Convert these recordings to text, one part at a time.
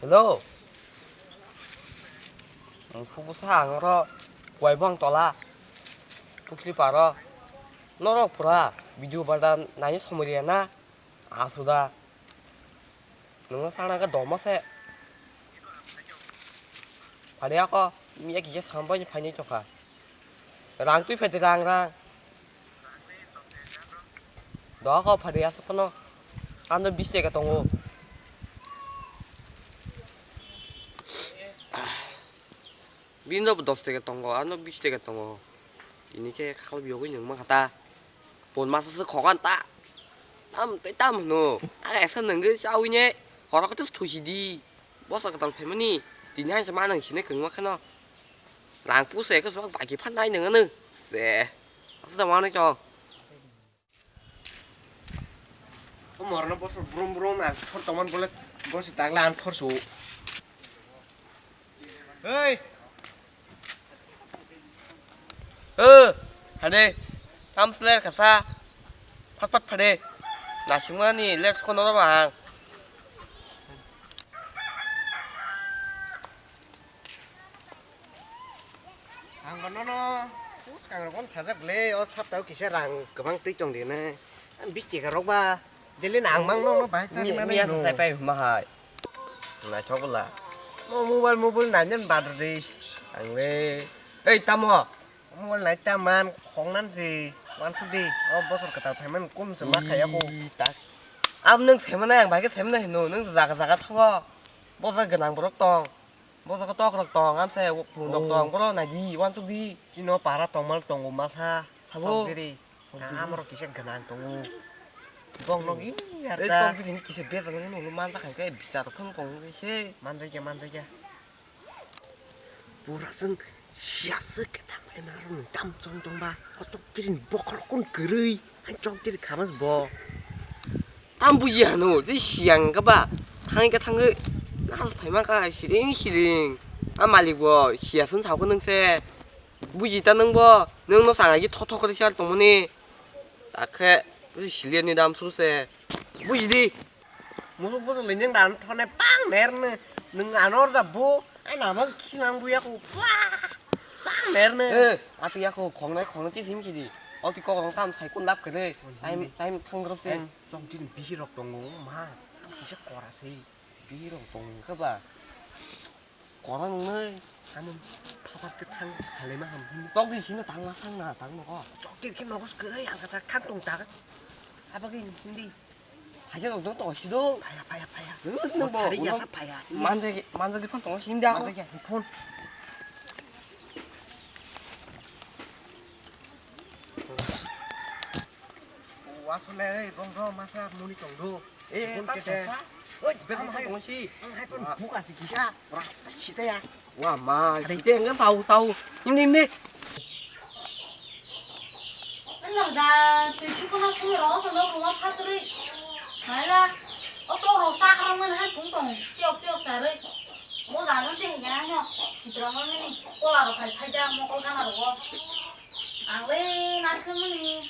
Hello. fu부사항으로 와이방 떠라. 북리 봐라. 너로 보라. 비디오 받아 나이 선물이야나. 아수다. 너가 사랑가 너무 세. 바래야가 미야 기계 3번이 반이 좋아. 랑뚜이 패드랑랑. 너가 바래야 스포너. 안너 미세가 동호. 민너부 넣었을 때겠던 거, 안너 미시 되겠던 거. 이니게 가을 요구 những mà 본 마서스 거간 따. 땀 너. 아에서 능그 싸우이네. 거라 같은 도시디. 버서 갔다 패머니. 디니 한 많은 신의 그거 카나. 랑 부세 그 수학 바기 판나이 능은 쎄. 아스다 많은 죠. Morna bos brum an for toman bolet bos tagla an for so. Hey. 하네. 땀 슬레 가사. 팍팍 파네. 나 심만이 렉스 코너로 봐. Ang nó phút càng con thả giáp lê ở sắp tới kỳ sẽ rằng cái băng tích trong điện này anh biết chỉ cái rốc ba để lên hàng băng nó phải 미 미야 사이 마하이. 나 저걸라. mobile này nhân bạc gì 안래. 에이 땀어. mobile này ta man không năn gì quan sức đi bos cái tàu phải man cũng sớm mắc hay cô 앞능 세면에 말게 세면에 해놓 능 자가 터가 뭐서 그냥 버럭덩 뭐서 또 그럭덩 암새 부럭덩 버러 나기 완숙디 chỉ nó para tông mal tông mà sa 사고 đi mà kỳ sẽ gần ăn tông vòng nó ý 내 ra 떡들이 기세 배서는 놈 만삭한 게 비싸도 큰 공시 man ra buraksen siasa kita main tam trong ba chok tirin bokor kun gerei han chok tirin kamas bo 땀부지 하노 지 시양가 봐 탕이가 탕그 나서 발만가 시링 안 말리고 시야선 사고 능세 무지 있다는 거 능너 상하기 토토거리 시할 동문이 딱해 무지 실련이 담 소세 무지디 musuh lenyang dan thone pang ner ne neng anor da bo ai nama kinang bu ya ku wah sang ner ne 아띠야 그 광내 띠심시디 어디 거랑 땀 사이꾼 납 그래 타임 탕그럽세 trong tin bihirok dong ma bisa korasi 비로 동가 봐 거랑 늘 hamun papat ke thang hale ma ham 썩이 심해 당나 상나 당 먹어 chok tin cái nó có gerei ang ka thang tong ta apa ki hindi 가게가 너 또시도 paya 뭐 cari jasa paya 만들기 판 동시 힘들고 만들기 phone wasule bongro masa muni tongdo 딱 kita 좋다 oi 배송 동시 hai pun buka si kisah orang cita ya 와마 이때는 사우 힘내 맨날 나 그거나 소리로 서로 그거 파들이 말라 어떠로 싸가는 할 동동 쭉 살을 뭐 나는 때 그냥요 시들어가면이 꼴라로 갈 타자 먹을 가나로 안래 나스면이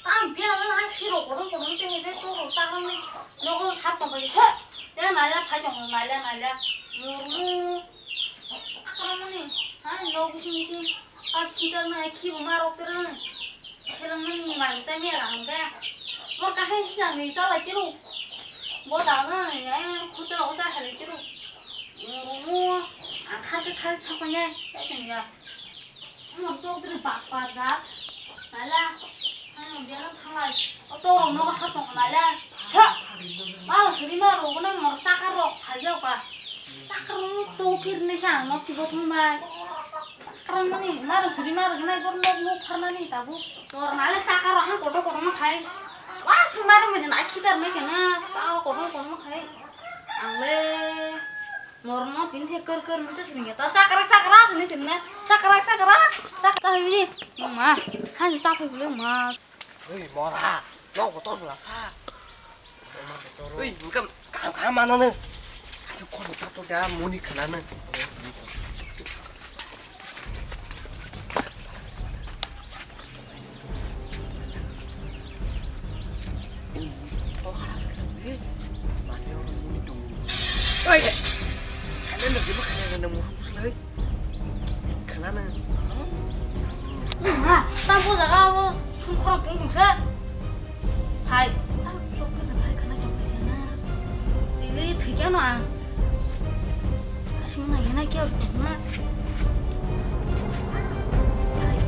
땀 비하는 한 시로 고른 때문에 또 싸가는 너가 잡던 거지 내가 날라 파정 날라 그러면이 아니 너 무슨 아 기다나 기분 말없더라는 세상만이 많이 쌤이라는 게 뭐가 한 시장 의사 할지로 뭐 나는 그때 의사 할지로 뭐안 카드 사고냐 해주냐 속들이 바빠다 날라 아니 얘는 당할 또 너가 하던 거 날라 자 말을 소리마로 그냥 뭐 싸가로 가져가 싸가로 또 피르네 샹너 피고 통말 그러면이 말은 소리 말은 그냥 이거 뭐 파나니 있다고 너를 싸가로 한 꼬들꼬들만 가해 와 정말은 이제 나 기다리면 그냥 싸가로 꼬들꼬들만 가해 안래 너는 딘테 끌끌 문자 시는겠다 싸가라 그네 시네 싸가라 싸가 해주지 엄마 한시 싸가 해볼래 엄마 어이 뭐라 너고 또 몰라사 어이 그럼 가만하는 아스 코로 타도 다 모니 크나는 보자가 손코랑 뽕뽕새 하이 땀 쏙해서 발가락 좀 발려나 내일이 되게 놔 하시면 나 얘나 끼어를 줬나 하이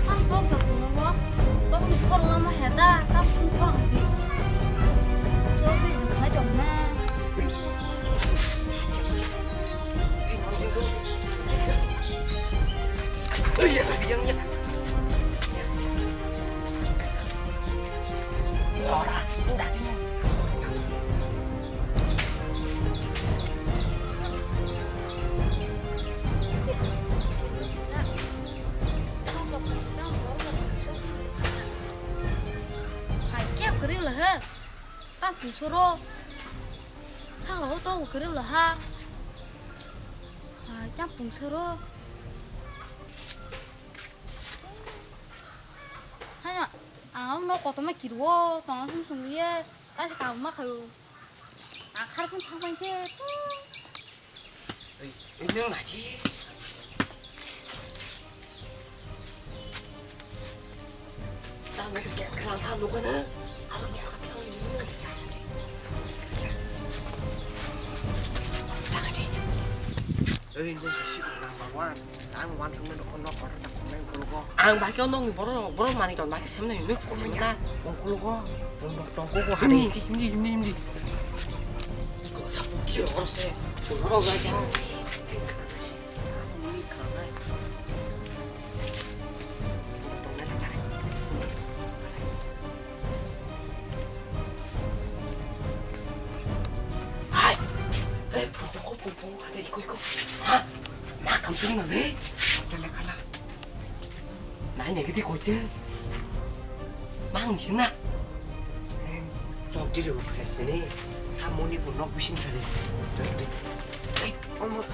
땀 떡이 없는 거 떡이 코로 넘어 해다 땀 손코랑 하지 저기 발가락 좀 없나 ơi dạ cái dân nha lo ra nhưng đạt thế nào 그리고 해. 땀 부서로 상을 또 그리고 하. 아, 땀 부서로. 하냐, ông nó có tấm mạch kiểu nó không dùng đi, ta sẽ cảm mắc rồi. À, khai không thang bánh chứ. nương là chi tao mới chẹt cái thằng tham luôn nữa à tao nhào cái thằng nữa ta cái gì ơi nên chỉ làm mà quan ăn quan chúng nó có rất là con em cô cô ăn bác cho nó người bố mà đi còn bác xem này nước của mình ta con cô cô con cô cái gì cái gì có sắp kiểu nó xe nó đâu ra cái 이거 아? 막 감정 나네? 잘래 갈라 나 얘기 듣고 있지? mang gì nè em cho chỉ được cái gì nè harmony của nó cũng sinh ra đi đấy ông ơi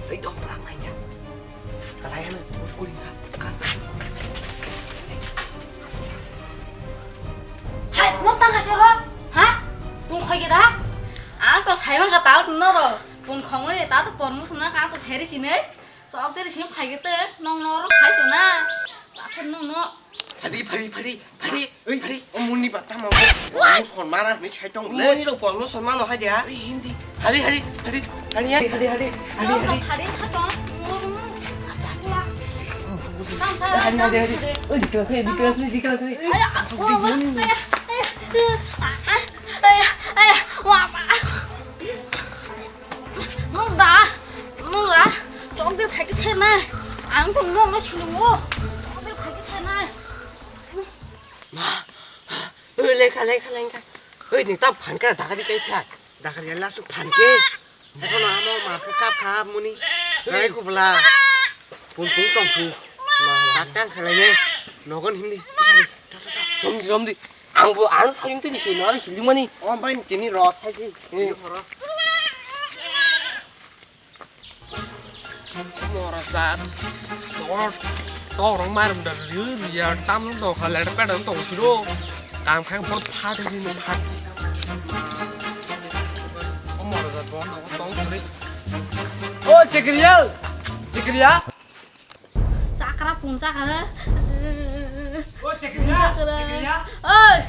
đấy đó là này nhá cái này nó cô đi khăn 하이, 너 땅가셔라? 하? 넌 거기다? 아, 또 잘만 갔다 왔던 너로. 넌 공원에 나도 본 무슨 나가 또 제리시네? 저기를 지금 가겠대. 넌 너로 가있구나. 나한테 너. 파리 ông muốn đi bắt tao mà ông còn mà ra mấy trái trong mua đi đâu còn nó xoắn mang nó hay gì á hindi 하리 너 다리 타죠? 하리 아야, 와, 너다, 저기 발기 새나, 안 공룡 너 치는 거, 저기 발기 새나. lên khai đừng tao phản cái là cái phải đã cái là sự phản kê hay con nào mà cái cáp khá muốn đi cái của là cuốn cuốn tổng phù mà các trang khai này nhé nó còn hindi 좀 đi 안 보, 안 사준 때니 그 나를 힐링만이 ông bay chỉ đi rò thay gì mora sa to rong mai dum da rứ giờ tam nó to khale nó đỡ to xí đô tam khang phốt pha thì nó pha có mora sa to nó to đi ô chekriya Sakra pun sakra. ô chekriya ơi.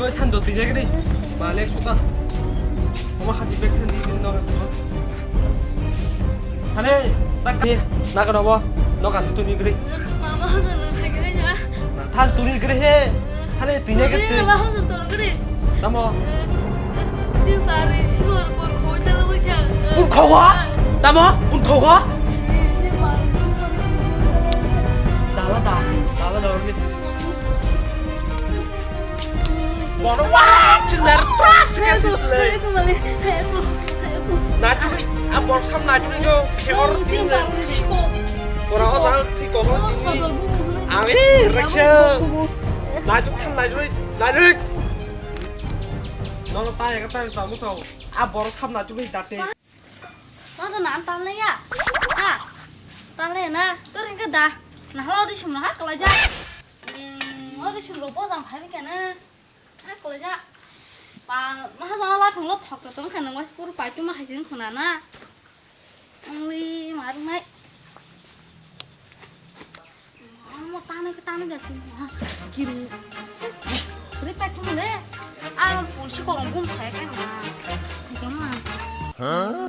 ơi than đồ tí cái đi mà lên xuống ta không mà hạt gì biết than đi bên đó than đi tắt đi na cái đó bò nó cả tụi đi cái đi Mama 하는 발견이냐? than tụi đi cái đi he than đi tí cái 그래, 나 항상 또 그래. tao mò 지금 나를 시골 뭘 거울 달라고 그냥. bún khẩu hả tao mò bún khẩu hả đá là đầu đi bỏ nó quá chừng này tra chừng cái gìเลย 아이고 말해. 아이고. nãy chú đi à bỏ xong nãy chú đi vô khéo nó 지금 나를 시고. bỏ nó ra thì có nó 너 gì 저걸 보고 à ấy rạch chưa nãy chú thăm nãy chú đi nãy đi nó tay cái tay tao mất rồi à bỏ nó xong nãy chú đi đặt đi 맞아, 나안 딸래야. 아, Tale na, tôi đang cái đà, nó lo đi xuống nó hát lại ra, nó đi xuống rồi bao giờ phải cái này, hát lại ra, và nó hát ra lại không lót học được tấm khăn nó phải phải chúng mà hay xin khăn na, only mà đúng đấy, mà ta này cái xin ha, kiểu, cái phải không đấy, ai mà phụ sĩ còn cũng thấy cái mà, thấy cái mà.